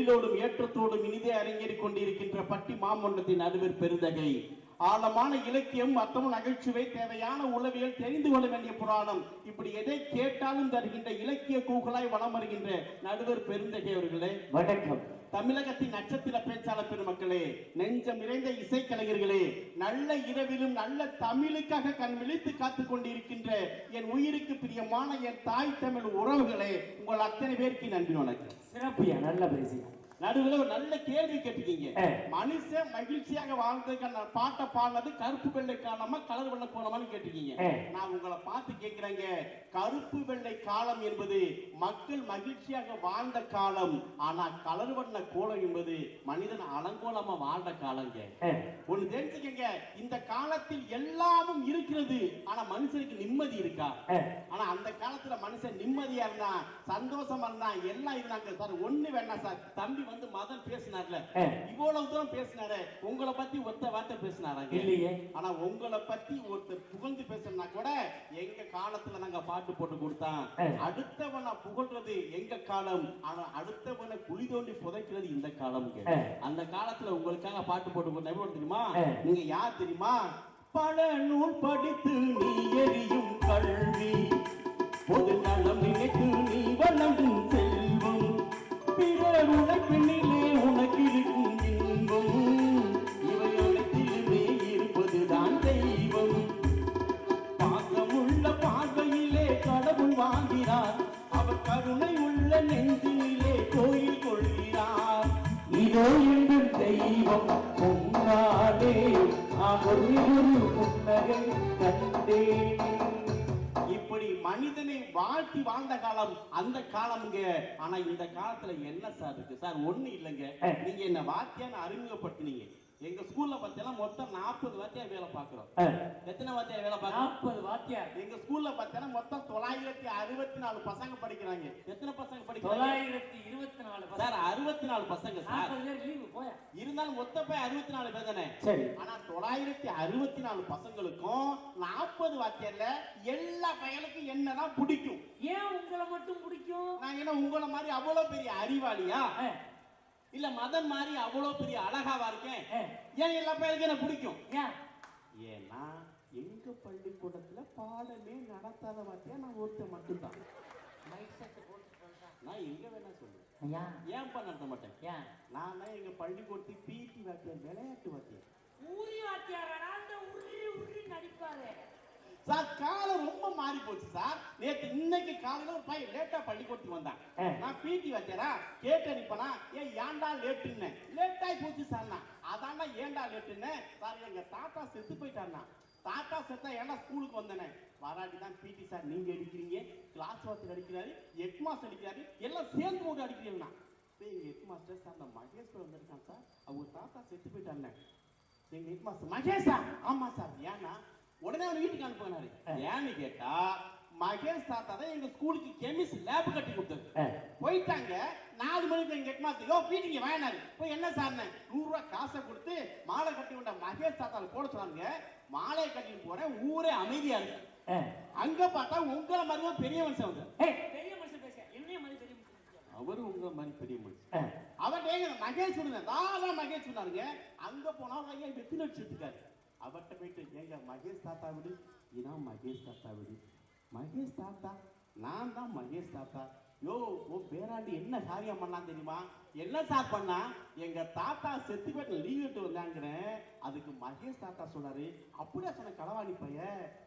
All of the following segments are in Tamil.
எல்லோரும் ஏற்றத்தோடும் இனிதே அரங்கேறிக் கொண்டிருக்கின்ற பட்டி மாமன்றத்தின் நடுவர் பெருந்தகை ஆழமான இலக்கியம் மத்தமும் நகைச்சுவை தேவையான உளவியல் தெரிந்து கொள்ள வேண்டிய புராணம் இப்படி எதை கேட்டாலும் தருகின்ற இலக்கிய கூகளாய் வளம் வருகின்ற நடுவர் பெருந்தகை அவர்களே வணக்கம். தமிழகத்தின் நட்சத்திர பேச்சாளர் பெருமக்களே, நெஞ்சம் நிறைந்த இசைக்கலைஞர்களே, நல்ல இரவிலும் நல்ல தமிழுக்காக கண் விழித்து காத்துக் கொண்டிருக்கின்ற என் உயிருக்கு பிரியமான என் தாய் தமிழ் உறவுகளே, உங்கள் அத்தனை பேருக்கு நன்றி வணக்கம். சிறப்பியா, நல்ல பேசியா. நடுவில் ஒரு நல்ல கேள்வி கேட்டுக்கீங்க. மனுஷன் மகிழ்ச்சியாக வாழ்ந்ததுக்கான பாட்டை பாடினது கருப்பு வெள்ளை காலமா கலர் வெள்ளை கோலமான்னு கேட்டுக்கீங்க. நான் உங்களை பார்த்து கேட்கிறேங்க, கருப்பு வெள்ளை காலம் என்பது மக்கள் மகிழ்ச்சியாக வாழ்ந்த காலம். ஆனா கலர் வண்ண கோலம் என்பது மனிதன் அலங்கோலமா வாழ்ந்த காலங்க. ஒண்ணு தெரிஞ்சுக்கங்க, இந்த காலத்தில் எல்லாமும் இருக்கிறது, ஆனா மனுஷனுக்கு நிம்மதி இருக்கா? ஆனா அந்த காலத்துல மனுஷன் நிம்மதியா இருந்தா, சந்தோஷமா இருந்தா, எல்லாம் இருந்தாங்க சார். ஒண்ணு வேணா சார், தம்பி வந்து மதன் பேசினார்ல, இவ்வளவு தூரம் பேசினாரு, உங்களை பத்தி ஒத்த வார்த்தை பேசினாராங்க இல்லையே. ஆனா உங்களை பத்தி ஒருத்தர் புகழ்ந்து பேசினா கூட எங்க காலத்துல நாங்க பாட்டு போட்டு கொடுத்தான். அடுத்தவனை புகழ்றது எங்க காலம், ஆனா அடுத்தவனை குழி தோண்டி புதைக்கிறது இந்த காலம். அந்த காலத்துல உங்களுக்காக பாட்டு போட்டு கொடுத்தா தெரியுமா? நீங்க யார் தெரியுமா? பல நூல் படித்து நீ எரியும் கல்வி, பொது நலம் நினைத்து நீ வளரும் செல்வம், பிறர் உழைப்பினிலே உனக்கு இருக்கும் இன்பம், இவை அனைத்திலுமே இருப்பதுதான் தெய்வம். பாசமுள்ள பார்வையிலே கடவுள் வாங்கினார், அவர் கருணை உள்ள நெஞ்சினிலே கோயில் கொள்கிறார். இதோ என்று தெய்வம் பொங்காதே, புன்னகை கண்டேன். இப்படி மனிதனை வாழ்த்தி வாழ்ந்த காலம் அந்த காலம்ங்க. ஆனா இந்த காலத்துல என்ன சார் இருக்கு சார்? ஒண்ணு இல்லைங்க. நீங்க என்ன வாத்தியான்னு அறிமுகப்படுத்தினீங்க. எங்க ஸ்கூல்ல பார்த்தீங்கன்னா மொத்தம் 40 வாத்தியார் வேலை பார்க்கிறோம். எத்தனை வாத்தியார் வேலை பார்க்கிறோம்? 40 வாத்தியார். எங்க ஸ்கூல்ல பார்த்தீங்கன்னா மொத்தம் 964 பசங்க படிக்கிறாங்க. எத்தனை பசங்க படிக்கிறாங்க? 924 சார். 64 பசங்க சார். லீவு போய் இருந்தாலும் மொத்த போய் 64 பேர் தானே. சரி. ஆனா 964 பசங்களுக்கும் 40 வாத்தியார்ல எல்லா பையனுக்கும் என்னதான் பிடிக்கும்? ஏன் உங்களை மட்டும் பிடிக்கும்? நான் என்ன உங்களை மாதிரி அவ்வளவு பெரிய அறிவாளியா, இல்ல மதன் மாதிரி அவ்வளவு பெரிய அழகாவா இருக்கேன்? ஏன் எல்லா பேருக்கு என்ன பிடிக்கும்? ஏன்னா எங்க பள்ளிக்கூடத்துல பாடமே நடத்தாத வாத்தியா நான் ஒருத்தர் மட்டும்தான். நான் எங்க வேணா சொல்லுவேன், ஏன் நடத்த மாட்டேன். நான் எங்க பள்ளிக்கூடத்துக்கு பிடி வாத்தியார், விளையாட்டு வாத்தியார், ஊரி வாத்தியார் நடிப்பாரு சார். காலம் ரொம்ப மாறி போச்சு சார். நேற்று இன்னைக்கு காலையில ஒரு பையன் லேட்டா பள்ளிக்கூடத்துக்கு வந்தான். நான் பிடி வச்சேரா கேட்டு அனுப்பனா, ஏன் ஏன்டா லேட்டுன்னு? லேட்டாகி போச்சு சார். அதான்டா ஏன்டா லேட்டுன்னு? சார் எங்க தாத்தா செத்து போயிட்டாருண்ணா. தாத்தா செத்தா ஏன்டா ஸ்கூலுக்கு வந்தேனே? வராட்டி தான் பிடி சார் நீங்க அடிக்கிறீங்க, கிளாஸ் வாத்தியார் அடிக்கிறாரு, ஹெட் மாஸ்டர் அடிக்கிறாரு, எல்லாம் சேர்ந்து போட்டு அடிக்கிறீங்கன்னா. எங்க ஹெட் மாஸ்டர் சார், அந்த மகேஸ்வர் வந்திருக்கான் சார், அவங்க தாத்தா செத்து போயிட்டாருண்ணே. எங்க ஹெட் மாஸ்டர், மகேஷா? ஆமா சார். ஏன்னா உடனே அவர் வீட்டுக்கு அனுப்புனாரு. ஏன்னு கேட்டா, மகேஷ் தாத்தா தான் எங்க ஸ்கூலுக்கு கெமிஸ்ட் லேப் கட்டி கொடுத்தாரு. போயிட்டாங்க. 4 மணிக்கு எங்க ஹெட் மாஸ்டர், யோ வீட்டுக்கு வாங்கினாரு. போய் என்ன சார் 100 ரூபாய் காசை கொடுத்து மாலை கட்டி கொண்ட மகேஷ் தாத்தாவை போட சொன்னாங்க. மாலையை கட்டிட்டு போறேன், ஊரே அமைதியா இருக்கு. அங்க பார்த்தா உங்களை மாதிரி பெரிய மனுஷன் வந்து, பெரிய மனுஷன் பேச என்னைய மாதிரி பெரிய மனுஷன், அவரு உங்க மாதிரி பெரிய மனுஷன். அவர் மகேஷ் மகேஷ் சொன்னாருங்க. அங்க போனா ஐயா வெத்தி நடிச்சிருக்காரு. அவர்கிட்ட போயிட்டு, எங்க மகேஷ் தாத்தா விடு, இதான் மகேஷ் தாத்தா விடு. மகேஷ் தாத்தா? நான் தான் மகேஷ் தாத்தா. யோ பேராண்டி என்ன காரியம் பண்ணலாம் தெரியுமா? என்ன சார் பண்ணா? எங்க தாத்தா செத்து போயிட்டு லீவ் விட்டு வந்தாங்கிறேன். அதுக்கு மகேஷ் தாத்தா சொன்னாரு, அப்படியே சொன்ன களவாணி பைய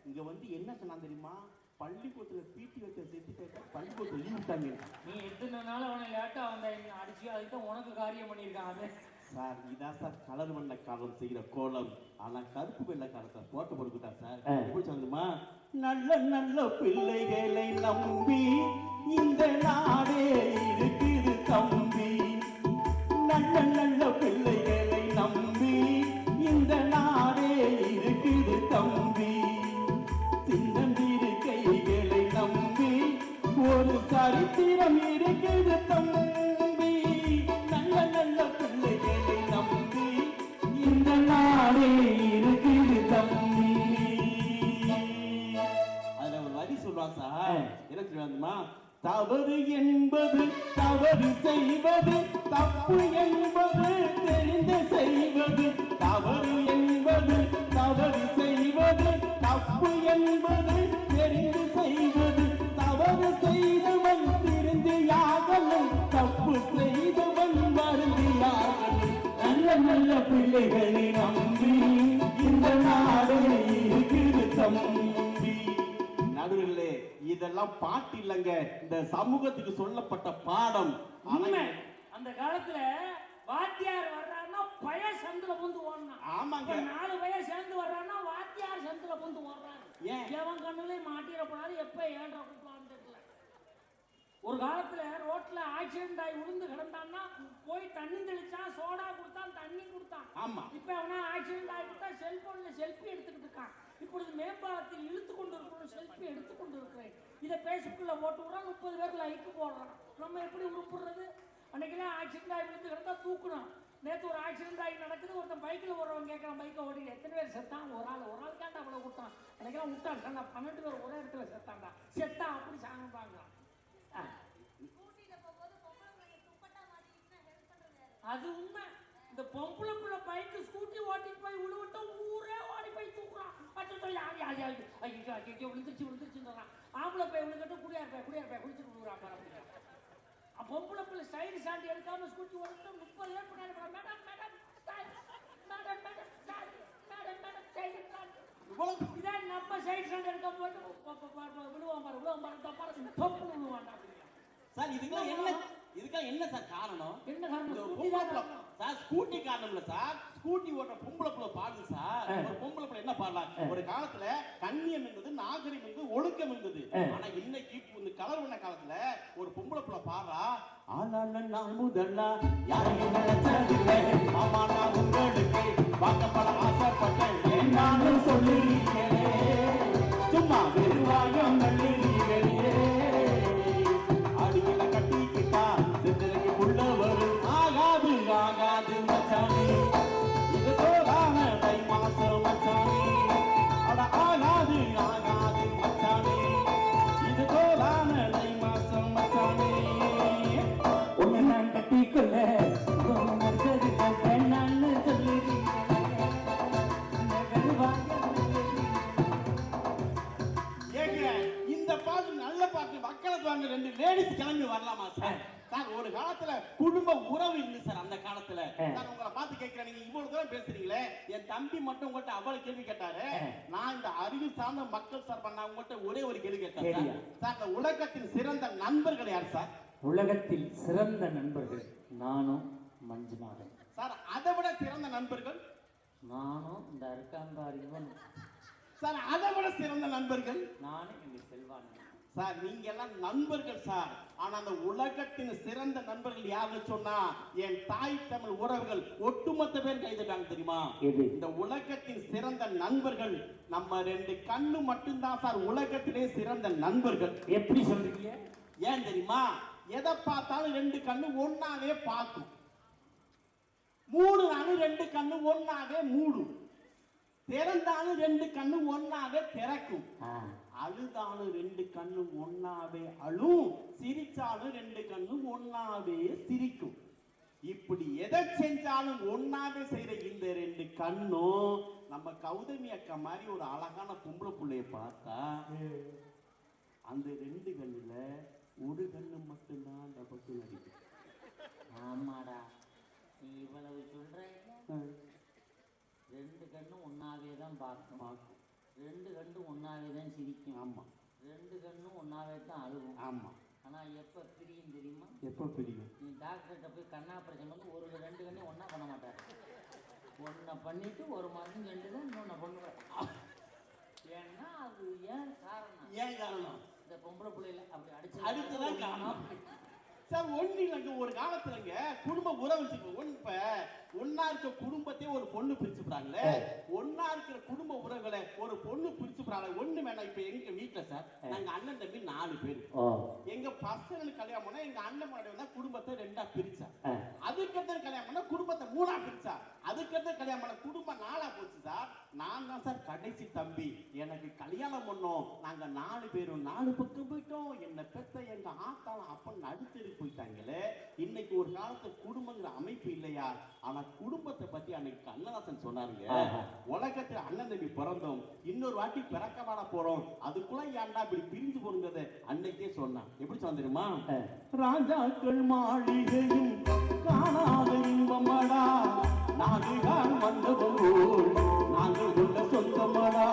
இங்க வந்து என்ன சொன்னான் தெரியுமா? பள்ளிக்கூடத்துல பிடி வச்ச செத்து போயிட்டா பள்ளிக்கூடத்துல லீவ் விட்டாங்க. நீ எத்தனை நாள் அவனை லேட்டா வந்த அடிச்சு, அதுதான் உனக்கு காரியம் பண்ணியிருக்காங்க சார். இதான் சார் கலர் வண்ண காலம் செய்கிற கோலம். ஆனா கருப்பு வெள்ளை காலத்தை போட்டு கொடுத்துட்டா சார். எப்படி சொல்லுமா? நல்ல நல்ல பிள்ளைகளை நம்பி இந்த நாடே இருக்குது தம்பி, நல்ல நல்ல பிள்ளைகளை நம்பி இந்த நாடே இருக்குது தம்பி, சின்னந்திரு கைகளை நம்பி ஒரு சரித்திரம் இருக்குது தம்பி, நல்ல நல்ல பிள்ளைகளை நம்பி இந்த நாடே இருக்குது தம்பி. அதுல ஒரு வரி சொல்லுவாங்க சார். என்ன சொல்லுவாங்கம்மா? தவறு என்பது தவறு செய்வது, தப்பு என்பது தெரிந்து செய்வது. தவறு என்பது தவறு செய்வது, தப்பு என்பது தெரிந்து செய்வது. தவறு செய்தவன் திருந்தியாகலும், தப்பு செய்தவன் வருந்தியாகலும். நல்ல நல்ல பிள்ளைகளை நம்பி இந்த நாடு இருக்குது தம்பி. நடுவிலே இதெல்லாம் பாட்டு இல்லைங்க, இந்த சமூகத்துக்கு சொல்லப்பட்ட பாடம். அந்த காலத்துல வாத்தியார் வர்றாருன்னா பய சந்தில புந்து ஓடனா. ஆமாங்க. 4 பையன் சேர்ந்து வர்றாருன்னா வாத்தியார் சந்தில புந்து ஓடுறாரு. ஏன் எவன் கண்ணுலயும் மாட்டிடப்படாது, எப்ப ஏழ்ற கூப்பிடலான்னு தெரியல. ஒரு காலத்துல ரோட்ல ஆக்சிடென்ட் ஆகி விழுந்து கிடந்தான்னா போய் தண்ணி தெளிச்சான், சோடா கொடுத்தான், தண்ணி கொடுத்தான். ஆமா. இப்ப அவனா ஆக்சிடென்ட் ஆகிட்டா செல்போன்ல செல்ஃபி எடுத்துக்கிட்டு இருக்கான். இப்பொழுது மேம்பாலத்தில் இழுத்து கொண்டு இருக்கிறோம், செல்ஃபி எடுத்து கொண்டு இருக்கிறேன். இதை பேஸ்புக்கில் போட்டு விடுறான், 30 பேர் லைக்கு போடுறான். நம்ம எப்படி உருப்புறது? அன்னைக்கெல்லாம் ஆக்சிடென்ட் ஆகி விழுந்து கிடந்தா தூக்கணும். நேற்று ஒரு ஆக்சிடென்ட் ஆகி நடக்குது, ஒருத்தன் பைக்கில் ஓடுறவன் கேட்குறான், பைக்கை ஓடி எத்தனை பேர் செத்தான்? ஒரு ஆள் கேட்டா அவ்வளோ விட்டான். அன்னைக்கெல்லாம் விட்டான் கண்டா 12 பேர் ஒரே இடத்துல செத்தான்டா. செத்தான் அப்படி சாங்கிட்டாங்க. அது உண்மை. இந்த பொம்பளை பிள்ளை பைக்கு ஸ்கூட்டி ஓட்டிட்டு போய் விழுவிட்டா ஊரே ஓடி போய் தூக்குறான். ஐயோ விழுந்துருச்சுன்னு ஆம்பளை போய் விழுக்கட்டும், குடியார் போய் குடிச்சிட்டு விழுவுறான். பொம்பளை பிள்ளை சைடு சாண்டி எடுக்காம ஸ்கூட்டி ஓடிட்டு 30 பேர் பின்னாடி இதான் நம்ம சைடு சாண்டி எடுக்காம போட்டு விழுவான் பாரு விழுவான்டா. சார் இதுக்கெல்லாம் என்ன சார் காரணம்? என்ன காரணம்? சார் ஸ்கூட்டி காரணம் இல்ல சார், ஸ்கூட்டி ஓட்ட பொம்பளை பிள்ளை பாடுது சார். ஒரு பொம்பளை பிள்ளை என்ன பாடலாம்? ஒரு காலத்துல கண்ணியம் இருந்தது, நாகரிகம் இருந்தது, ஒழுக்கம் இருந்தது. ஆனா இன்னைக்கு இந்த கலர் வண்ண காலத்துல ஒரு பொம்பளை பிள்ளை பாடுறா, ஆனா நான் முதல்ல யாரையும் நினைச்சதில்லை, ஆமா நான் உங்களுக்கு வாக்கப்பட ஆசைப்பட்டேன், நானும் சொல்லுறீங்களே சும்மா வெறுவாயம் நல்லீங்களே. அடியில கட்டிக்கிட்டா சிந்தனைக்கு உள்ள வரும். ஆகாது ஆகாது மச்சானே, இது தோதான தை மாசம் மச்சானே. அட ஆகாது ஆகாது மச்சானே, இது தோதான தை மாசம் மச்சானே. ஒன்னு நான் கட்டிக்கொள்ள வேணான்னு சொல்லுறீங்க. இந்த பாட்டு நல்ல பாட்டு, மக்களுக்கு வாங்க 2 லேடிஸ் கிளம்பி வரலாமா சார்? சார் ஒரு காலத்துல குடும்ப உறவு இருந்து சார். அந்த காலத்துல சார் உங்களை பார்த்து கேட்கிறேன், நீங்க இவ்வளவு தூரம் பேசுறீங்களே, என் தம்பி மட்டும் உங்கள்கிட்ட அவ்வளவு கேள்வி கேட்டாரு. நான் இந்த அறிவு சார்ந்த மக்கள் சார் பண்ண உங்கள்கிட்ட ஒரே ஒரு கேள்வி கேட்டேன் சார். இந்த உலகத்தின் சிறந்த நண்பர்கள் யார் சார்? உலகத்தில் சிறந்த நண்பர்கள் நானும் மஞ்சுநாதன் சார். அதை விட சிறந்த நண்பர்கள் நானும் இந்த அருக்காம்பாரிவன் சார். அதை விட சிறந்த நண்பர்கள் நானும் எங்க செல்வானன் சார். நீங்க எல்லாம் நண்பர்கள் சார். ஆனா அந்த உலகத்தின் சிறந்த நண்பர்கள் யாருன்னு சொன்னா என் தாய் தமிழ் உறவுகள் ஒட்டுமொத்த பேர் கைதுட்டாங்க தெரியுமா? இந்த உலகத்தின் சிறந்த நண்பர்கள் நம்ம 2 கண்ணு மட்டும்தான் சார் உலகத்திலே சிறந்த நண்பர்கள். எப்படி சொல்றீங்க? ஏன் தெரியுமா? எதை பார்த்தாலும் 2 கண்ணு ஒன்னாவே பார்க்கும், மூடுனாலும் 2 கண்ணு ஒன்னாவே மூடும், திறந்தாலும் 2 கண்ணு ஒன்னாவே திறக்கும், அழுதாலும் 2 கண்ணு ஒன்னாவே அழும், சிரிச்சாலும் 2 கண்ணு ஒன்னாவே சிரிக்கும். இப்படி எதை செஞ்சாலும் ஒன்னாவே செய்யற இந்த 2 கண்ணும் நம்ம கௌதமி அக்கா மாதிரி ஒரு அழகான பொம்பளை பிள்ளைய பார்த்தா அந்த 2 கண்ணுல ஒரு கண்ணு மட்டும்தான் அந்த பக்கம் நடிக்கும். ஆமாடா, நீ இவ்வளவு சொல்ற. 2 கண்ணும் ஒன்னாவே தான் பார்க்கும், 2 கண்ணும் ஒன்னாவே தான் சிரிக்கும். ஆமா, 2 கண்ணும் ஒன்னாவே தான் அழுகும். ஆமா. ஆனா எப்ப பிரியும் தெரியுமா? எப்ப பிரியும்? நீ டாக்டர்கிட்ட போய் கண்ணா பிரச்சனை வந்து 2 கண்ணையும் ஒன்னா பண்ண மாட்டாரு. ஒன்ன பண்ணிட்டு 1 மாதம் 2 தான் இன்னொன்னு பண்ணுவேன். ஏன்னா அது ஏன் காரணம்? இந்த பொம்பளை பிள்ளைல அப்படி அடிச்சுதான் காரணம் சார். ஒண்ணு இல்லைங்க, ஒரு காலத்துலங்க குடும்ப உறவு இப்ப ஒன்னா இருக்க குடும்பத்தையே ஒரு பொண்ணு பிரிச்சுறாங்களே, ஒன்னா இருக்கிற குடும்ப உறவுகளை ஒரு பொண்ணு பிரிச்சுறாங்க. ஒண்ணு வேணாம். இப்ப எங்க வீட்டுல சார் நாங்க அண்ணன் தம்பி 4 பேர். எங்க பசங்களுக்கு கல்யாணம் பண்ணா எங்க அண்ணன் முன்னாடி வந்தா குடும்பத்தை 2ஆ பிரிச்சா, அதுக்கடுத்த கல்யாணம் பண்ணா குடும்பத்தை 3ஆ பிரிச்சா, அதுக்கடுத்த கல்யாணம் பண்ண குடும்பம் 4ஆ போச்சு சார். நான் தான் சார் கடைசி தம்பி. எனக்கு கல்யாணம் பண்ணோம், நாங்க 4 பேரும் 4 பக்கம் போயிட்டோம். என்ன பெத்த எங்க ஆத்தா ஆத்தாலும் அப்பன் நடுத்தெரு போயிட்டாங்களே. இன்னைக்கு ஒரு காலத்துல குடும்பங்கிற அமைப்பு இல்லையா? ஆனா குடும்பத்தை பத்தி அன்னைக்கு கண்ணதாசன் சொன்னாருங்க, உலகத்துல அண்ணன் தம்பி பிறந்தோம், இன்னொரு வாட்டி பிறக்கவாட போறோம், அதுக்குள்ள ஏன்டா இப்படி பிரிஞ்சு போறத அன்னைக்கே சொன்னான். எப்படி சொன்ன தெரியுமா? ராஜாக்கள் மாளிகையும் காணாத இன்பமடா, நாடுதான் வந்ததும் நாங்கள் உள்ள சொந்தமடா,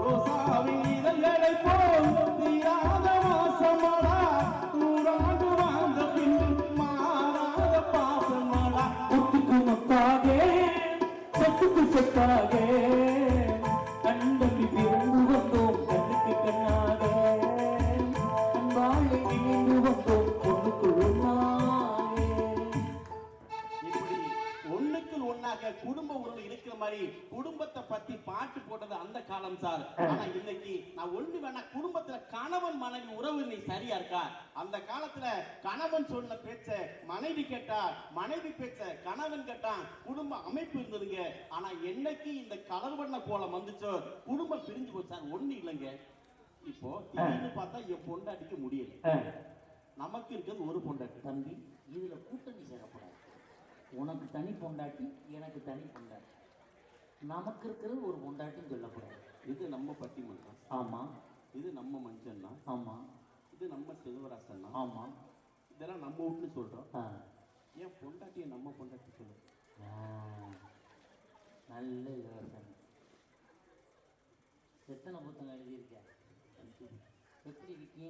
ரோசாவின் இதழ்களை போல் தீராத வாசமடா, நூறாண்டு வாழ்ந்த பின் மாறாத பாசமடா, முத்துக்கு முத்தாக சொத்துக்கு சொத்தாக கண்டபி பிறந்து வந்தோம் கண்ணுக்கு கண்ணாக அன்பாளை இணைந்து வந்தோம் பொண்ணுக்குள் ஒன்னாக. இப்படி ஒண்ணுக்குள் ஒண்ணாக குடும்ப உறவு இருக்கிற மாதிரி குடும்பத்தை பத்தி பாட்டு போட்டது அந்த காலம் சார். ஆனா இன்னைக்கு நான் ஒண்ணு வேணா, குடும்பத்துல கணவன் மனைவி உறவு இன்னைக்கு சரியா இருக்கா? அந்த காலத்துல கணவன் சொன்ன பேச்ச மனைவி கேட்டா, மனைவி பேச்ச கணவன் கேட்டான், குடும்ப அமைப்பு இருந்ததுங்க. ஆனா என்னைக்கு இந்த கலர் வண்ண கோலம் வந்துச்சோ குடும்பம் பிரிஞ்சு போச்சு சார். ஒண்ணு இல்லைங்க, இப்போ திடீர்னு பார்த்தா என் பொண்டாட்டிக்கு முடியல, நமக்கு இருக்கிறது ஒரு பொண்டாட்டி. தம்பி, இதுல கூட்டணி சேரக்கூடாது. உனக்கு தனி பொண்டாட்டி, எனக்கு தனி பொண்டாட்டி, நமக்கு இருக்கிறது ஒரு பொண்டாட்டின்னு சொல்லக்கூடாது. இது நம்ம பட்டிமன்றம். ஆமா. இது நம்ம மஞ்சள்னா. ஆமா. இது நம்ம செல்வராசன்னா. ஆமா. இதெல்லாம் நம்ம வீட்டுன்னு சொல்றோம். ஏன் பொண்டாட்டியை நம்ம பொண்டாட்டி சொல்லுங்க? நல்ல யோசனை. எத்தனை புத்தகம் எழுதியிருக்க? எப்படி இருக்கீங்க?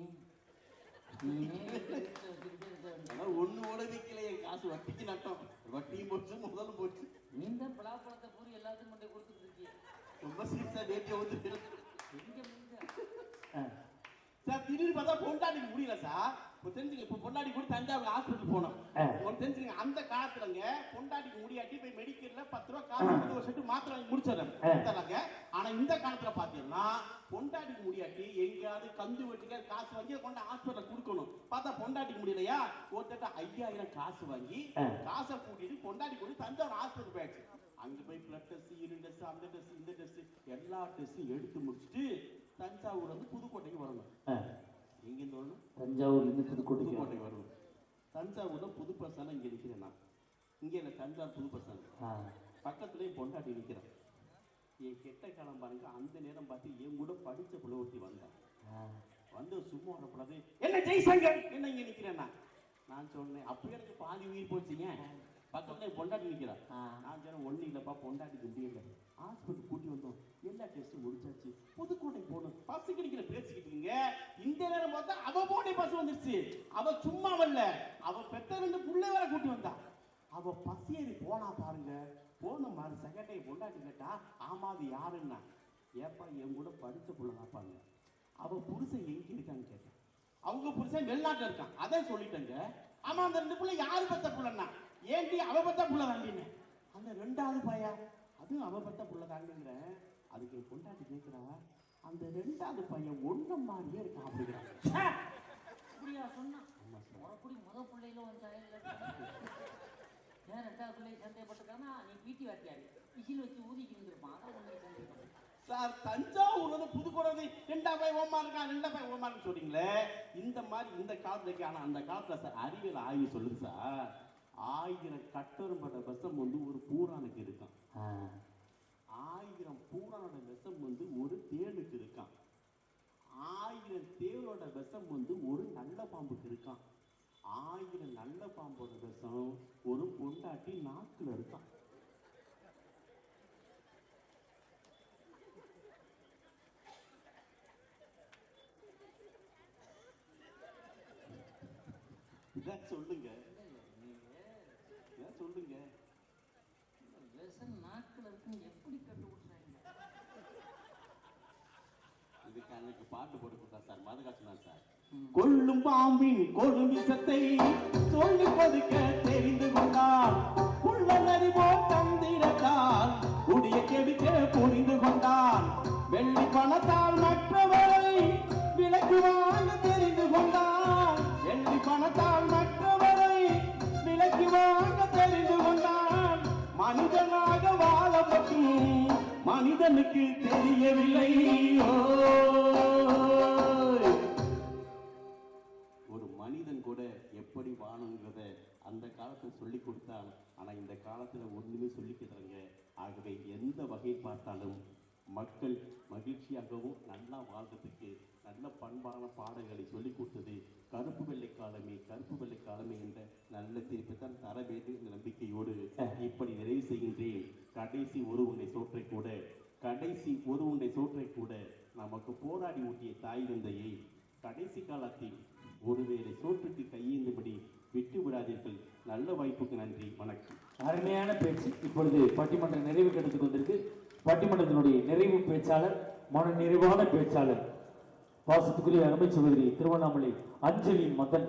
ஒண்ணு ஓட வைக்கலையே, காசு வட்டிக்கு நட்டம், வட்டியும் போச்சு முதலும் போச்சு. நீண்ட பலாப்பழத்தை பூரி எல்லாத்துக்கும் கொண்டு கொடுத்துட்டு இருக்கீங்க. ரொம்ப சீரியஸா டேட்டியை வந்து எங்க சார் திடீர்னு பார்த்தா பொண்டாட்டிக்கு முடியல சார். இப்போ தெரிஞ்சுங்க, இப்போ பொண்டாட்டி கூட தஞ்சாவூர் ஹாஸ்பிட்டல் போனோம். உங்களுக்கு தெரிஞ்சுங்க, அந்த காலத்துலங்க பொண்டாட்டிக்கு முடியாட்டி போய் மெடிக்கல்ல 10 ரூபா காசு கொடுத்து ஒரு செட்டு மாத்திரை வாங்கி முடிச்சிடறாங்க. ஆனா இந்த காலத்துல பாத்தீங்கன்னா பொண்டாட்டிக்கு முடியாட்டி எங்கேயாவது கந்து வெட்டிக்க காசு வாங்கி கொண்டு ஹாஸ்பிட்டல் கொடுக்கணும். பார்த்தா பொண்டாட்டிக்கு முடியலையா, ஒருத்தட்ட 5000 காசு வாங்கி காசை கூட்டிட்டு பொண்டாட்டி கூட தஞ்சாவூர் ஹாஸ்பிட்டல் போயாச்சு. அங்க போய் பிளட் டெஸ்ட், யூரின் டெஸ்ட், அந்த டெஸ்ட், இந்த டெஸ்ட், எல்லா டெஸ்டும் எடுத்து முடிச்சுட்டு தஞ்சாவூர்ல இருந்து புதுக்கோட்டைக்கு வரணும். எங்க இருந்து வரணும்? தஞ்சாவூர்ல இருந்து புதுக்கோட்டை வரணும். தஞ்சாவூர்ல புது பஸ் ஸ்டாண்ட் இங்க நிக்கிறேன் நான். இங்க இல்ல, தஞ்சாவூர் புது பஸ் ஸ்டாண்ட் பக்கத்துலயே பொண்டாட்டி நிக்கிறேன். என் கெட்ட காலம் பாருங்க, அந்த நேரம் பார்த்து என் கூட படிச்ச புலவர்த்தி வந்தேன். வந்து சும்மா வரக்கூடாது, என்ன ஜெய்சங்கர் என்ன இங்க நிக்கிறேன் நான் சொன்னேன். அப்ப எனக்கு பாதி உயிர் போச்சுங்க. பக்கத்துல பொண்டாட்டி நிக்கிறான். நான் சொன்னேன், ஒண்ணு இல்லப்பா, பொண்டாட்டிக்கு முடியல, ஹாஸ்பிட்டல் கூட்டி வந்தோம், எல்லா டெஸ்டும் முடிச்சாச்சு, புதுக்கோட்டை போகணும், பஸ் கிடைக்கிற பேசிக்கிட்டீங்க. இந்த நேரம் பார்த்தா அவ போனே பஸ் வந்துருச்சு. அவ சும்மா வரல, அவ பெத்த 2 புள்ளை வேற கூட்டி வந்தா. அவ பஸ் ஏறி போனா பாருங்க, போன மாதிரி செகண்டை பொண்டாட்டி கேட்டா, ஆமா அது யாருன்னா, ஏப்பா என் கூட படிச்ச புள்ள தாப்பாங்க, அவ புருஷன் எங்க இருக்கான்னு கேட்டேன். அவங்க புருஷன் வெளிநாட்டுல இருக்கான். அதான் சொல்லிட்டேங்க. ஆமா, அந்த 2 புள்ள யாரு பெத்த புள்ளன்னா, ஏன்டி அவ பெத்த புள்ள தாண்டின்னு. அந்த 2வது பையா, அதுவும் அவ பெத்த புள்ள தாண்டிங்கிறேன். அதுக்கு என் பொண்டாட்டி கேட்கிறா, அந்த 2வது பையன் ஒண்ணு மாதிரியே இருக்கான் அப்படிங்கிறான். அப்படியா சொன்னா? முறப்படி முத பிள்ளையில வந்தாங்க, ஏன் 2வது பிள்ளை சந்தேகப்பட்டிருக்கானா? நீ பீட்டி வாத்தியாரு விசில் வச்சு ஊதிக்கு இருந்திருப்பான். அதை ஒண்ணு சந்தேகப்பட்டேன் சார். தஞ்சாவூர்ல இருந்து புதுக்கோட்டை 2 பையன் ஓமா இருக்கான், 2 பையன் ஓமான்னு சொல்றீங்களே, இந்த மாதிரி இந்த காலத்துல இருக்கு. ஆனா அந்த காலத்துல சார் அறிவியல் ஆய்வு சொல்லுது சார், 1000 கட்டரும்பட விஷம் வந்து ஒரு பூரானுக்கு இருக்கான், 1000 பூரானோட விஷம் வந்து ஒரு தேனுக்கு இருக்கான், 1000 தேனோட விஷம் வந்து ஒரு நல்ல பாம்புக்கு இருக்கான், 1000 நல்ல பாம்போட விஷம் ஒரு பொண்டாட்டி நாக்குல இருக்கான். சொல்லுங்க சொல்லுங்க, விஷம் நாக்குல இருக்குன்னு எப்படி கண்டுபிடிச்சாங்க? இதுக்கு அன்னைக்கு பாட்டு போட்டு கொடுத்தா சார், மதுகாட்சி சார். கொள்ளும் பாம்பின் கொள்ளும் விஷத்தை சொல்லி பதுக்க தெரிந்து கொண்டால், உள்ள நரிபோ தந்திரத்தால் உடைய கெடுக்க புரிந்து கொண்டான், வெள்ளி பணத்தால் மற்றவரை விலக்கு வாங்க தெரிந்து கொண்டான், வெள்ளி பணத்தால் மற்றவரை விலக்கு வாங்க தெரிந்து கொண்டான், மனிதனாக வாழ பற்றும் மனிதனுக்கு தெரியவில்லை. ஒரு மனிதன் எப்படி வாழணுங்கிறத அந்த காலத்தில் சொல்லி கொடுத்தான். ஆனால் இந்த காலத்தில் ஒன்றுமே சொல்லிக்கிறாங்க. ஆகவே எந்த வகை பார்த்தாலும் மக்கள் மகிழ்ச்சியாகவும் நல்லா வாழ்றதுக்கு நல்ல பண்பான பாடங்களை சொல்லிக் கொடுத்தது கருப்பு வெள்ளை காலமே. கருப்பு வெள்ளை காலமே என்ற நல்ல தீர்ப்பை தான் தர வேண்டும் என்ற நம்பிக்கையோடு இப்படி நிறைவு செய்கின்றேன். கடைசி ஒரு உண்டை சோற்றை கூட நமக்கு போராடி ஊட்டிய தாய் தந்தையை கடைசி காலத்தில் ஒருவேளை சோற்றுக்கு கையேந்தபடி விட்டு விடாதீர்கள். நல்ல வாய்ப்புக்கு நன்றி, வணக்கம். அருமையான பேச்சு. இப்பொழுது பட்டிமன்ற நிறைவு எடுத்துக் கொண்டிருக்கு. பட்டிமன்றத்தினுடைய நிறைவு பேச்சாளர், மன நிறைவான பேச்சாளர், பாசத்துக்குரிய அருமை சகோதரி திருவண்ணாமலை அஞ்சலி மதன்